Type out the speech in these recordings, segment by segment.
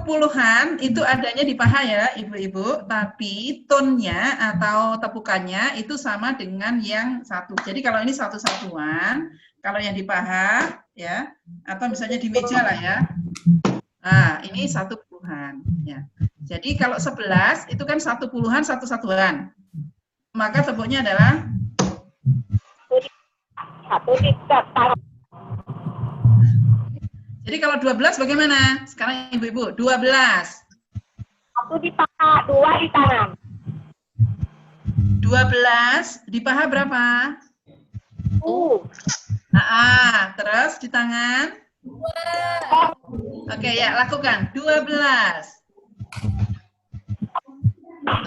puluhan itu adanya di paha ya, Ibu-ibu, tapi tonnya atau tepukannya itu sama dengan yang satu. Jadi kalau ini satu-satuan, kalau yang di paha ya, atau misalnya di meja lah ya. Nah, ini satu puluhan ya. Jadi kalau 11 itu kan satu puluhan satu-satuan. Maka tepuknya adalah satu ditaruh. Jadi kalau 12 bagaimana? Sekarang Ibu-ibu, 12. Satu di paha, dua di tangan. 12 di paha berapa? Terus di tangan? Oke, ya, lakukan. 12.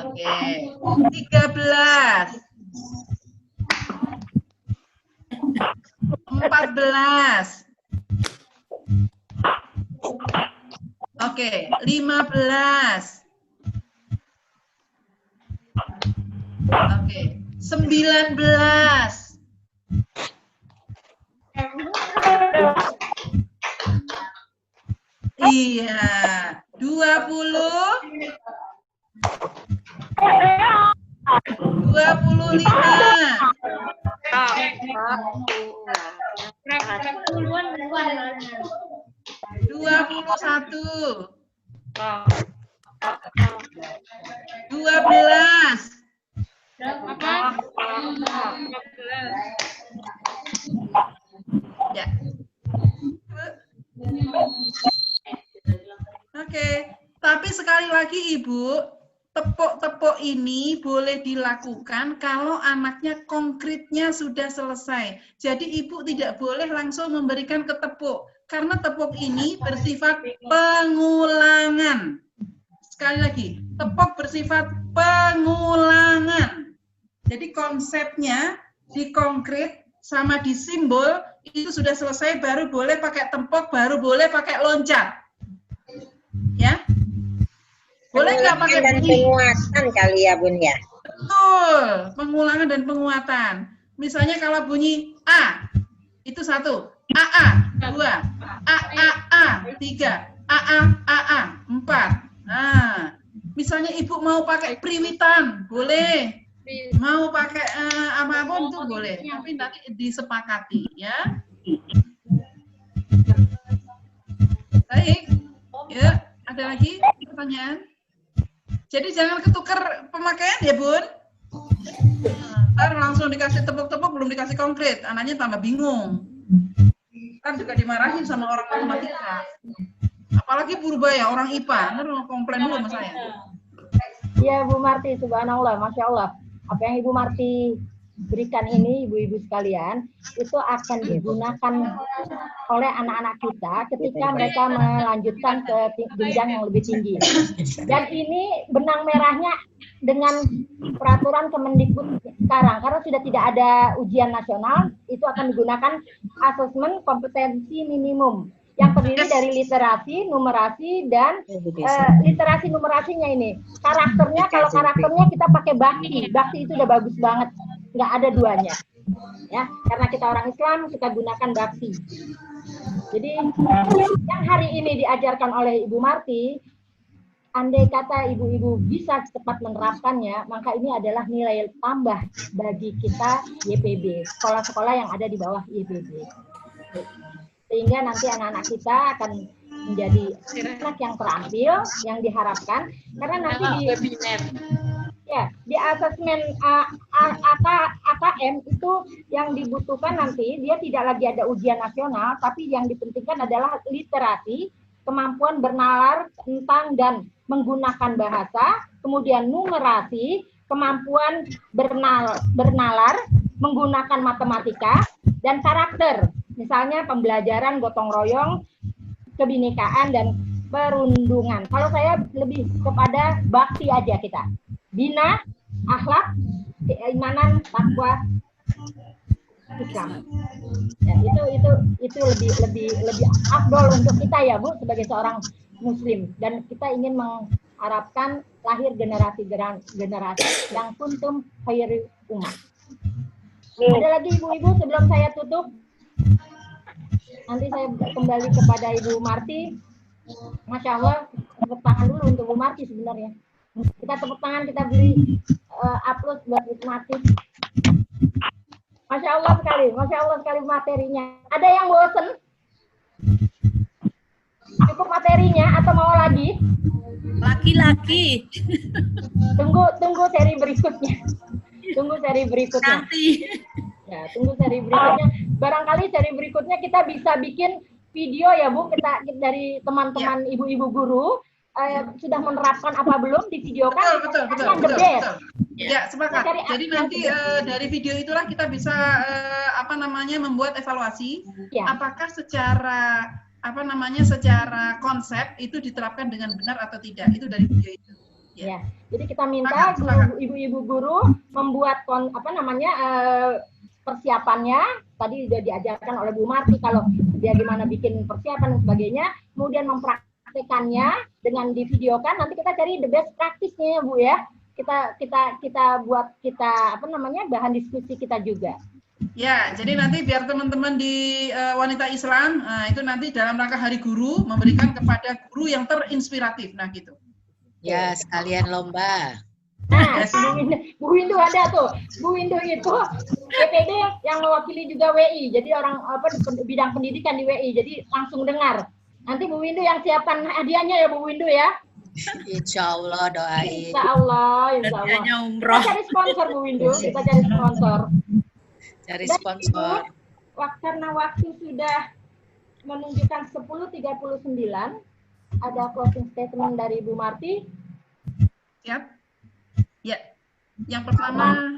Oke. 13. 14. Oke, 15. Oke, 19. Iya, 20. 25. 21. 12. Ya. Oke, tapi sekali lagi Ibu, tepuk-tepuk ini boleh dilakukan kalau anaknya konkretnya sudah selesai. Jadi Ibu tidak boleh langsung memberikan ke tepuk, karena tepuk ini bersifat pengulangan. Sekali lagi, tepuk bersifat pengulangan. Jadi konsepnya di konkret sama di simbol itu sudah selesai, baru boleh pakai tepuk, baru boleh pakai loncat. Ya, boleh nggak pakai dan penguatan kali ya Bun ya? Betul, pengulangan dan penguatan. Misalnya kalau bunyi A, itu satu, AA, dua, AAA, tiga, AA, empat. Nah, misalnya Ibu mau pakai priwitan, boleh. Mau pakai apapun itu boleh, tapi nanti disepakati ya. Baik, ya. Ada lagi pertanyaan? Jadi jangan ketukar pemakaian ya Bun. Ntar langsung dikasih tepuk-tepuk, belum dikasih konkret, anaknya tambah bingung. Kan juga dimarahin sama orang matematika. Apalagi Purbaya, orang IPA, ntar komplain dulu sama saya. Iya Bu Marti, subhanallah, Masya Allah. Apa yang Ibu Marti berikan ini, ibu-ibu sekalian, itu akan digunakan oleh anak-anak kita ketika mereka melanjutkan ke jenjang yang lebih tinggi. Dan ini benang merahnya dengan peraturan Kemendikbud sekarang, karena sudah tidak ada ujian nasional, itu akan digunakan asesmen kompetensi minimum yang terdiri dari literasi, numerasi, dan literasi numerasinya ini. Karakternya, kalau karakternya kita pakai bakti. Bakti itu udah bagus banget. Nggak ada duanya. Ya, karena kita orang Islam, kita gunakan bakti. Jadi, yang hari ini diajarkan oleh Ibu Marti, andai kata ibu-ibu bisa cepat menerapkannya, maka ini adalah nilai tambah bagi kita YPB, sekolah-sekolah yang ada di bawah YPB. Sehingga nanti anak-anak kita akan menjadi anak yang terampil, yang diharapkan, karena nanti di asesmen AKM itu yang dibutuhkan nanti, dia tidak lagi ada ujian nasional, tapi yang dipentingkan adalah literasi, kemampuan bernalar tentang dan menggunakan bahasa, kemudian numerasi, kemampuan bernalar, menggunakan matematika, dan karakter. Misalnya pembelajaran gotong royong, kebinekaan, dan perundungan. Kalau saya lebih kepada bakti aja kita. Bina, akhlak, keimanan, takwa, Islam. Ya, itu lebih afdol untuk kita ya Bu sebagai seorang Muslim, dan kita ingin mengharapkan lahir generasi yang kuntum khairul ummah. Ada lagi ibu-ibu sebelum saya tutup? Nanti saya kembali kepada Ibu Marti. Masya Allah, tepuk tangan dulu untuk Bu Marti sebenarnya. Kita tepuk tangan, kita beri upload buat Bu Marti. Masya Allah sekali materinya. Ada yang bosen? Cukup materinya atau mau lagi? Laki-laki. Tunggu seri berikutnya. Nanti. Ya, tunggu seri berikutnya. Barangkali seri berikutnya kita bisa bikin video ya Bu, kita dari teman-teman ibu-ibu guru sudah menerapkan apa belum di video kan? Betul. Ya, sepakat. Jadi nanti dari video itulah kita bisa membuat evaluasi apakah secara secara konsep itu diterapkan dengan benar atau tidak. Itu dari video itu. Ya. Jadi kita minta ibu-ibu guru membuat persiapannya. Tadi sudah diajarkan oleh Bu Marti kalau dia gimana bikin persiapan dan sebagainya, kemudian mempraktekannya dengan divideokan. Nanti kita cari the best practice-nya ya Bu ya. Kita buat bahan diskusi kita juga. Ya, jadi nanti biar teman-teman di Wanita Islam itu nanti dalam rangka Hari Guru memberikan kepada guru yang terinspiratif. Nah, gitu. Ya, sekalian lomba. Nah, Bu Windu ada tuh. Bu Windu itu PPD yang mewakili juga WI. Jadi orang bidang pendidikan di WI. Jadi langsung dengar. Nanti Bu Windu yang siapkan hadiahnya ya Bu Windu ya. Insya Allah doain. Insya Allah. Hadiahnya umroh. Kita cari sponsor Bu Windu. Kita cari sponsor. Cari sponsor. Karena waktu sudah menunjukkan 10.39. Ada closing statement dari Bu Marti. Siap. Ya, yang pertama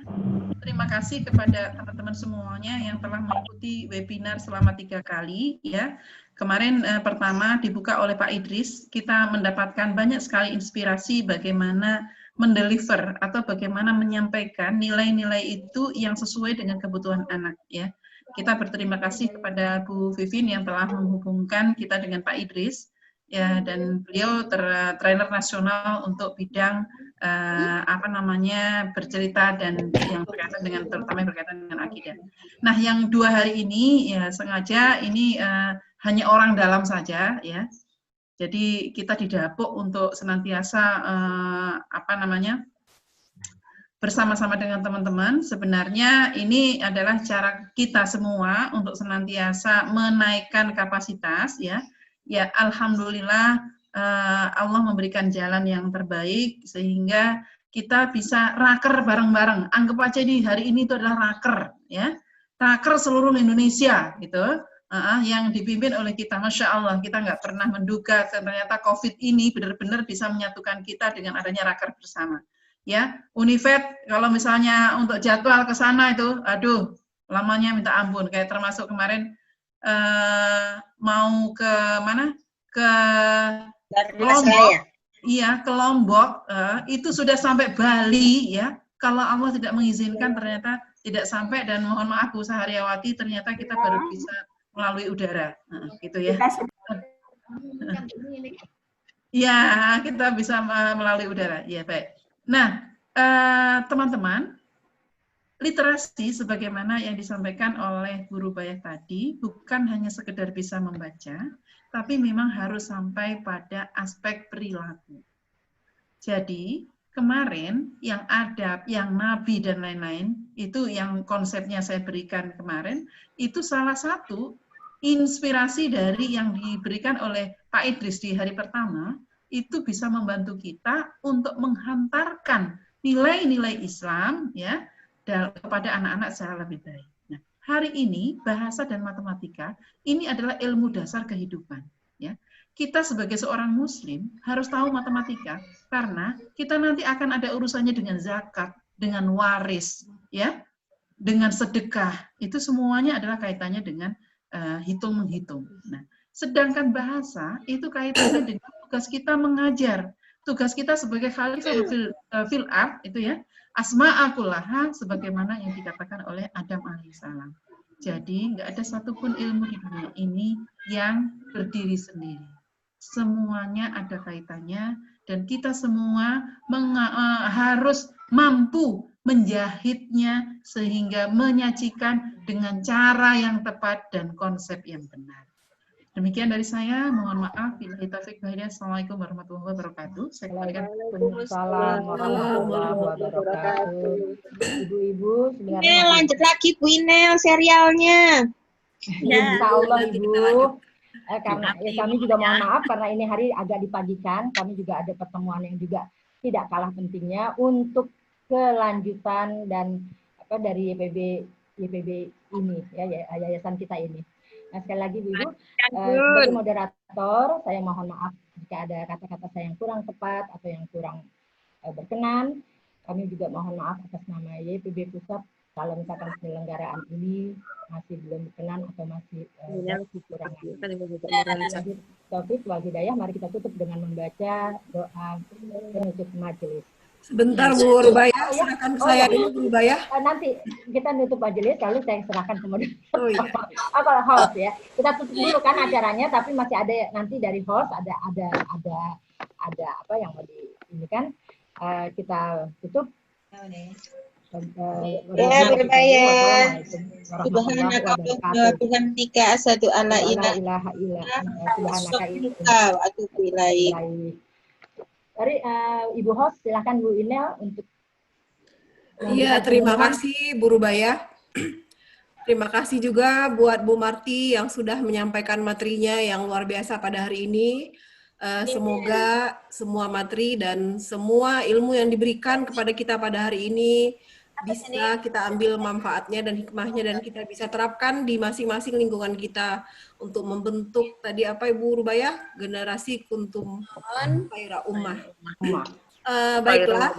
terima kasih kepada teman-teman semuanya yang telah mengikuti webinar selama 3 kali. Ya, kemarin pertama dibuka oleh Pak Idris, kita mendapatkan banyak sekali inspirasi bagaimana mendeliver atau bagaimana menyampaikan nilai-nilai itu yang sesuai dengan kebutuhan anak. Ya, kita berterima kasih kepada Bu Vivin yang telah menghubungkan kita dengan Pak Idris. Ya, dan beliau trainer nasional untuk bidang bercerita dan yang berkaitan dengan terutama yang berkaitan dengan akidah. Nah, yang 2 hari ini ya sengaja ini hanya orang dalam saja ya. Jadi kita didapuk untuk senantiasa bersama-sama dengan teman-teman. Sebenarnya ini adalah cara kita semua untuk senantiasa menaikkan kapasitas ya. Ya, alhamdulillah Allah memberikan jalan yang terbaik sehingga kita bisa raker bareng-bareng. Anggap aja ini hari ini itu adalah raker, ya, raker seluruh Indonesia, gitu, yang dipimpin oleh kita. Masya Allah, kita nggak pernah menduga ternyata COVID ini benar-benar bisa menyatukan kita dengan adanya raker bersama. Ya, Unifed kalau misalnya untuk jadwal ke sana itu, aduh, lamanya minta ampun. Kayak termasuk kemarin mau ke mana? Ke Lombok. Iya, ke Lombok. Itu sudah sampai Bali ya. Kalau Allah tidak mengizinkan ternyata tidak sampai, dan mohon maaf Bu Saharyawati, ternyata kita baru bisa melalui udara. Gitu ya. Iya, kita bisa melalui udara. Ya, baik. Nah, teman-teman, literasi sebagaimana yang disampaikan oleh Guru Bayah tadi bukan hanya sekedar bisa membaca, tapi memang harus sampai pada aspek perilaku. Jadi kemarin yang adab, yang nabi dan lain-lain, itu yang konsepnya saya berikan kemarin, itu salah satu inspirasi dari yang diberikan oleh Pak Idris di hari pertama, itu bisa membantu kita untuk menghantarkan nilai-nilai Islam ya kepada anak-anak secara lebih baik. Nah, hari ini bahasa dan matematika ini adalah ilmu dasar kehidupan. Ya, kita sebagai seorang Muslim harus tahu matematika karena kita nanti akan ada urusannya dengan zakat, dengan waris, ya, dengan sedekah. Itu semuanya adalah kaitannya dengan hitung menghitung. Nah, sedangkan bahasa itu kaitannya dengan tugas kita mengajar. Tugas kita sebagai khalifah fil ard itu ya. Asma'akullaha sebagaimana yang dikatakan oleh Adam alaihissalam. Jadi nggak ada satupun ilmu di dunia ini yang berdiri sendiri. Semuanya ada kaitannya dan kita semua harus mampu menjahitnya sehingga menyajikan dengan cara yang tepat dan konsep yang benar. Demikian dari saya, mohon maaf. Billahi taufiq wal hidayah. Assalamualaikum warahmatullahi wabarakatuh. Saya kembalikan. Waalaikumsalam warahmatullahi wabarakatuh. Ibu-ibu sebenarnya Inel, lanjut lagi Bu Inel serialnya. Insya Allah Nanti Ibu. kita lanjut. Karena Nanti kami mohon juga ya. mohon maaf karena ini hari agak dipagikan. Kami juga ada pertemuan yang juga tidak kalah pentingnya untuk kelanjutan dan dari YPB ini ya yayasan kita ini. Nah, sekali lagi Ibu, sebagai moderator saya mohon maaf jika ada kata-kata saya yang kurang tepat atau yang kurang berkenan. Kami juga mohon maaf atas nama YPB Pusat kalau misalkan penyelenggaraan ini masih belum berkenan atau masih kekurangan. Taufik wal hidayah, mari kita tutup dengan membaca doa penutup majelis. Sebentar Bu Rubaya, silakan ke saya dulu Bu Rubaya. Nanti kita nutup majelis lalu saya serahkan ke moderator. Oh iya. Apa host ya. Kita tutup dulu kan acaranya, tapi masih ada nanti dari host ada apa yang mau di ini kan kita tutup. Ya berbayar. Subhanaka Tuhan tiga asadu ala ilaha illa subhanaka wa atubu ilaik. Dari Ibu host silakan Bu Inel untuk. Iya, terima kasih Bu Rubaya. Terima kasih juga buat Bu Marti yang sudah menyampaikan materinya yang luar biasa pada hari ini. Semoga semua materi dan semua ilmu yang diberikan kepada kita pada hari ini bisa kita ambil manfaatnya dan hikmahnya dan kita bisa terapkan di masing-masing lingkungan kita untuk membentuk tadi apa Ibu Rubaya, generasi kuntum khaira ummah. Baiklah,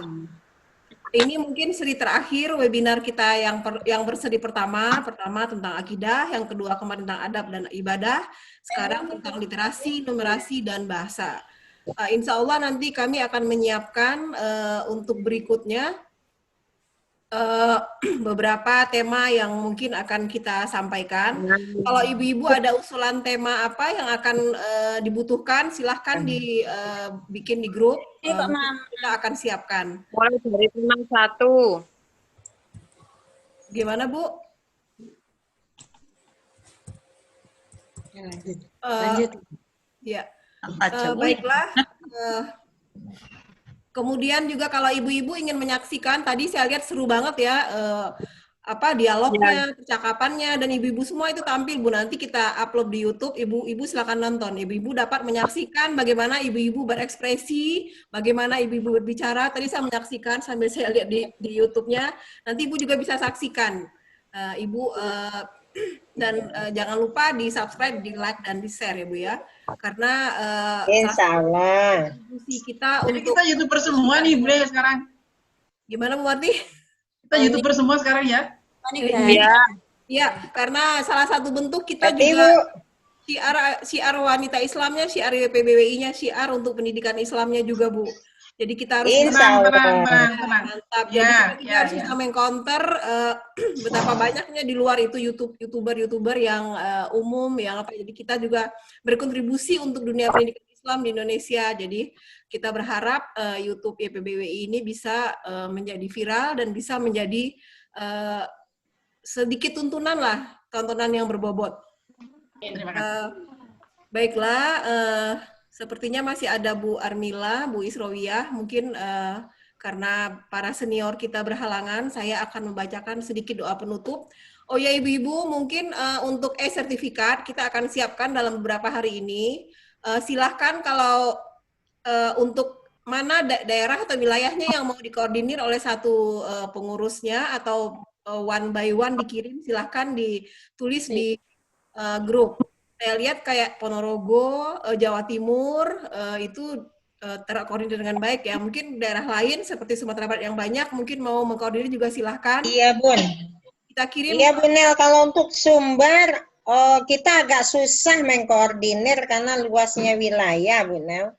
ini mungkin seri terakhir webinar kita yang berseri pertama tentang akidah, yang kedua kemarin tentang adab dan ibadah, sekarang tentang literasi, numerasi dan bahasa. Insya Allah nanti kami akan menyiapkan untuk berikutnya beberapa tema yang mungkin akan kita sampaikan. Kalau ibu-ibu ada usulan tema apa yang akan dibutuhkan, silahkan dibikin di grup. Kita akan siapkan. Mulai dari tema 1. Gimana Bu? Lanjut. Ya. Baiklah. Kemudian juga kalau ibu-ibu ingin menyaksikan, tadi saya lihat seru banget ya, dialognya, percakapannya, dan ibu-ibu semua itu tampil Bu. Nanti kita upload di YouTube, ibu-ibu silakan nonton. Ibu-ibu dapat menyaksikan bagaimana ibu-ibu berekspresi, bagaimana ibu-ibu berbicara. Tadi saya menyaksikan sambil saya lihat di YouTube-nya. Nanti ibu juga bisa saksikan, ibu. Dan jangan lupa di subscribe, di like dan di share ya Bu ya, karena Insya Allah kita jadi kita YouTuber semua nih Bu ya sekarang. Gimana Bu Marti? Kita YouTuber semua sekarang ya? Iya, karena salah satu bentuk kita juga syiar wanita Islamnya, syiar YPBWI-nya, syiar untuk pendidikan Islamnya juga Bu. Jadi kita harus tenang. Mantap. Jadi kita harus bisa mengcounter betapa banyaknya di luar itu youtuber yang umum yang apa. Jadi kita juga berkontribusi untuk dunia pendidikan Islam di Indonesia. Jadi kita berharap YouTube YPBWI ini bisa menjadi viral dan bisa menjadi sedikit tontonan yang berbobot. Baiklah. Sepertinya masih ada Bu Armila, Bu Isrowiyah, mungkin karena para senior kita berhalangan, saya akan membacakan sedikit doa penutup. Oh ya ibu-ibu, mungkin untuk e-sertifikat kita akan siapkan dalam beberapa hari ini. Silahkan kalau untuk mana daerah atau wilayahnya yang mau dikoordinir oleh satu pengurusnya atau one by one dikirim, silahkan ditulis di grup. Saya lihat kayak Ponorogo, Jawa Timur, itu terkoordinir dengan baik ya. Mungkin daerah lain seperti Sumatera Barat yang banyak, mungkin mau mengkoordinir juga silahkan. Iya Bun. Kita kirim. Iya Bu Nel, kalau untuk Sumbar, kita agak susah mengkoordinir karena luasnya wilayah Bu Nel.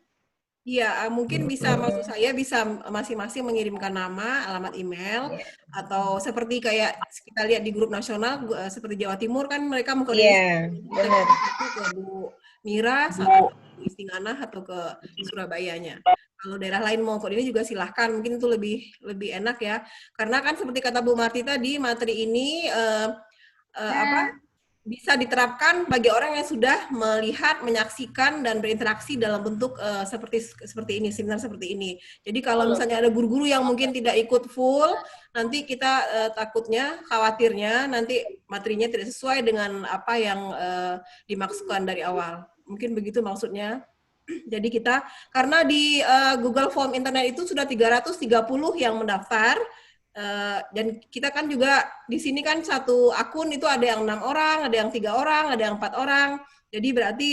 Iya, mungkin bisa, maksud saya bisa masing-masing mengirimkan nama, alamat email, atau seperti kayak kita lihat di grup nasional, seperti Jawa Timur kan mereka mengkoordinasi ke Bu Mira, sama Bu Istinganah atau ke Surabayanya. Kalau daerah lain mau koordinir juga silahkan, mungkin itu lebih enak ya. Karena kan seperti kata Bu Marti tadi, materi ini bisa diterapkan bagi orang yang sudah melihat, menyaksikan, dan berinteraksi dalam bentuk seperti ini, seminar seperti ini. Jadi kalau misalnya ada guru-guru yang mungkin tidak ikut full, nanti kita takutnya, khawatirnya nanti materinya tidak sesuai dengan apa yang dimaksudkan dari awal. Mungkin begitu maksudnya. Jadi kita, karena di Google Form internet itu sudah 330 yang mendaftar, dan kita kan juga di sini kan satu akun itu ada yang 6 orang, ada yang 3 orang, ada yang 4 orang. Jadi berarti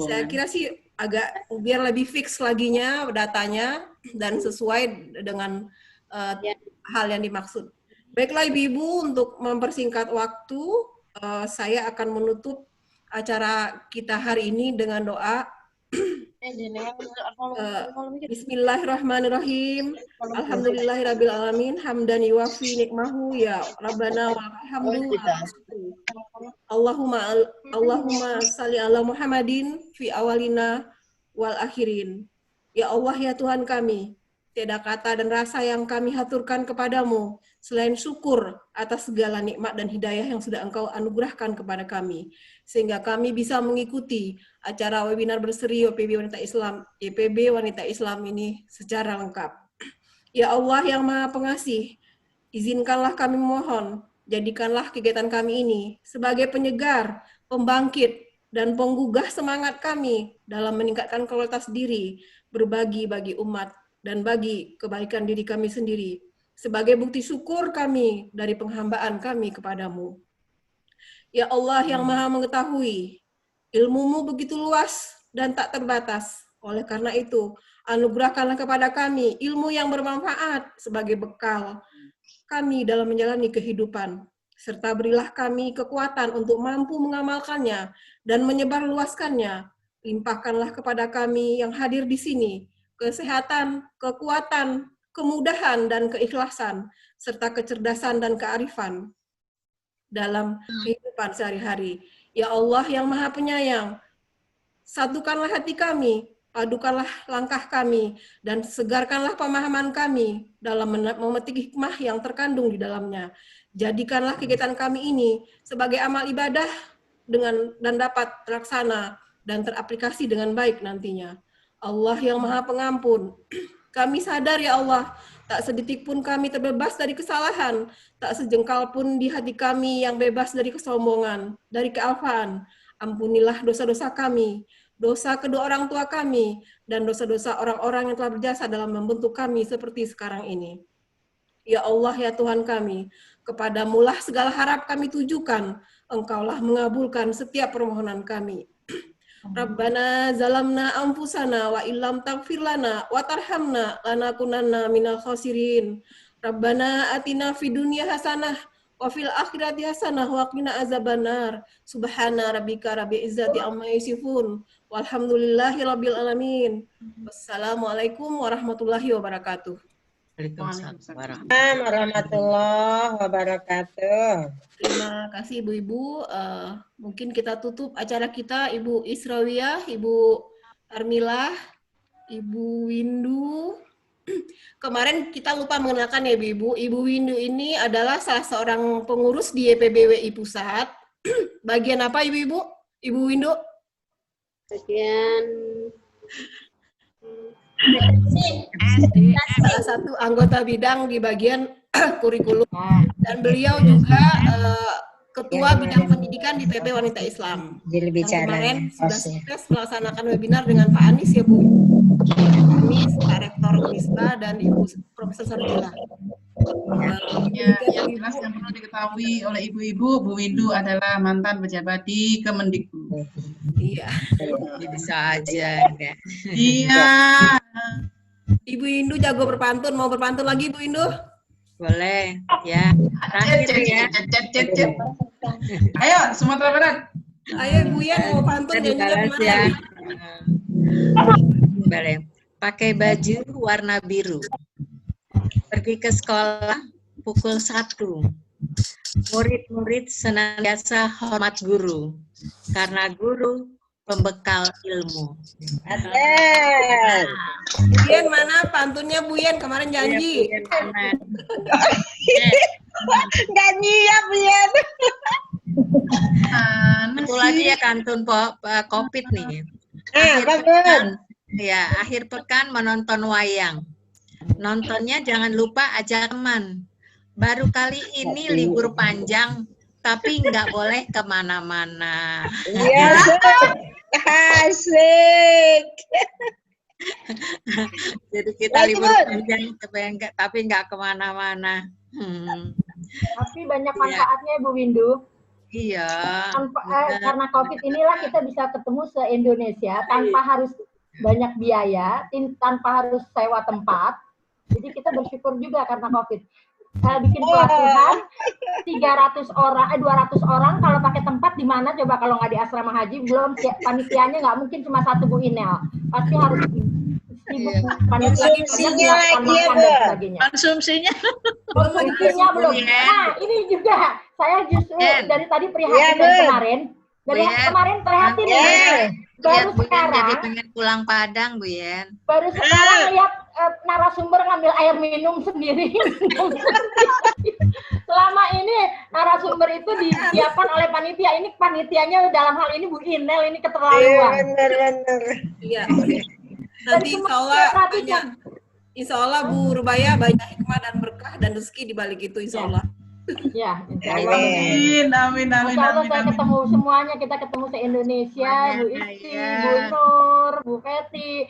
saya kira sih agak biar lebih fix laginya datanya dan sesuai dengan hal yang dimaksud. Baiklah Ibu-ibu, untuk mempersingkat waktu, saya akan menutup acara kita hari ini dengan doa. Bismillahirrahmanirrahim. Alhamdulillahirabbil alamin, hamdan yuwafi nikmahu ya Rabbana wa hamdu. Allahumma shalli ala Muhammadin fi awalina wal akhirin. Ya Allah ya Tuhan kami, tiada kata dan rasa yang kami haturkan kepadamu selain syukur atas segala nikmat dan hidayah yang sudah Engkau anugerahkan kepada kami, sehingga kami bisa mengikuti acara webinar berseri YPB Wanita Islam ini secara lengkap. Ya Allah yang Maha Pengasih, izinkanlah kami mohon, jadikanlah kegiatan kami ini sebagai penyegar, pembangkit, dan penggugah semangat kami dalam meningkatkan kualitas diri, berbagi bagi umat, dan bagi kebaikan diri kami sendiri, sebagai bukti syukur kami dari penghambaan kami kepadamu. Ya Allah yang Maha Mengetahui, ilmu-Mu begitu luas dan tak terbatas. Oleh karena itu, anugerahkanlah kepada kami ilmu yang bermanfaat sebagai bekal kami dalam menjalani kehidupan, serta berilah kami kekuatan untuk mampu mengamalkannya dan menyebarluaskannya. Limpahkanlah kepada kami yang hadir di sini kesehatan, kekuatan, kemudahan, dan keikhlasan, serta kecerdasan dan kearifan dalam kehidupan sehari-hari. Ya Allah yang Maha Penyayang, satukanlah hati kami, padukanlah langkah kami, dan segarkanlah pemahaman kami dalam memetik hikmah yang terkandung di dalamnya. Jadikanlah kegiatan kami ini sebagai amal ibadah dan dapat terlaksana dan teraplikasi dengan baik nantinya. Allah yang Maha Pengampun, kami sadar ya Allah, tak sedetik pun kami terbebas dari kesalahan, tak sejengkal pun di hati kami yang bebas dari kesombongan, dari kealfaan. Ampunilah dosa-dosa kami, dosa kedua orang tua kami, dan dosa-dosa orang-orang yang telah berjasa dalam membentuk kami seperti sekarang ini. Ya Allah ya Tuhan kami, kepadamulah segala harap kami tujukan, Engkaulah mengabulkan setiap permohonan kami. Rabbana zalamna anfusana wa illam taghfir lana wa tarhamna lanakunanna minal khasirin. Rabbana atina fid dunya hasanah wa fil akhirati hasanah wa qina azabannar. Subhana rabbika rabbil izzati amma yasifun. Walhamdulillahi rabbil alamin. Wassalamualaikum warahmatullahi wabarakatuh. Waalaikumsalam warahmatullahi wabarakatuh. Terima kasih Ibu-Ibu. Mungkin kita tutup acara kita, Ibu Israwiyah, Ibu Armilah, Ibu Windu. Kemarin kita lupa mengenalkan ya Ibu. Ibu Windu ini adalah salah seorang pengurus di YPBWI Pusat. Bagian apa Ibu-Ibu? Ibu Windu? Bagian salah satu anggota bidang di bagian kurikulum, dan beliau juga ketua bidang pendidikan di PP Wanita Islam. Dan kemarin sudah sukses melaksanakan webinar dengan Pak Anis ya Bu. Anis, Pak Rektor Unisba, dan Ibu Profesor Sarjila. Yang jelas yang perlu diketahui oleh ibu-ibu, Bu Windu adalah mantan pejabat di Kemendikbud. Iya. Bisa aja. Ya. Iya. Ibu Windu jago berpantun, mau berpantun lagi Bu Windu? Boleh, ya. Terakhir ya. Ayo, Sumatera Barat. Ayo Ibu Yan mau pantun Kita dibalas ya. Boleh. Pakai baju warna biru. Pergi ke sekolah pukul 1. Murid-murid senantiasa hormat guru, karena guru pembekal ilmu. Aden. Bu Yan mana pantunnya Bu Yan? Kemarin janji. Nggak nyiap, Yan. Satu lagi ya kantun COVID nih. Apa Bun? Ya, akhir pekan menonton wayang. Nontonnya jangan lupa ajak teman. Baru kali ini libur panjang, tapi nggak boleh kemana-mana. Iya, asik. Jadi kita Lagi, libur Bun. panjang, tapi nggak kemana-mana. Tapi banyak manfaatnya Bu Windu. Iya. Karena COVID inilah kita bisa ketemu se-Indonesia tanpa harus banyak biaya, tanpa harus sewa tempat. Jadi kita bersyukur juga karena COVID. Bikin pelatihan 200 orang kalau pakai tempat di mana coba kalau nggak di asrama haji, belum panitianya nggak mungkin cuma satu Bu Inel, pasti harus sibuk Konsumsinya lagi ya, Bu. Konsumsinya. Konsumsinya belum. Nah, ini juga saya justru dari tadi prihatin Bu. kemarin. Dari kemarin prihatin Ya. baru Lihat Bu Yen jadi sekarang pengen pulang Padang, Bu Yen. baru sekarang lihat narasumber ngambil air minum sendiri. Selama ini narasumber itu disiapkan oleh panitia. Ini panitianya dalam hal ini Bu Inel ini Iya, keterlaluan. bener. Iya. Nanti insya Allah Bu Rubaya banyak hikmah dan berkah dan rezeki di balik itu insya Allah. Ya, insya Allah. Amin. Insya Allah saya ketemu semuanya, kita ketemu se-Indonesia, Bu Isti, Bu Nur, Bu Feti,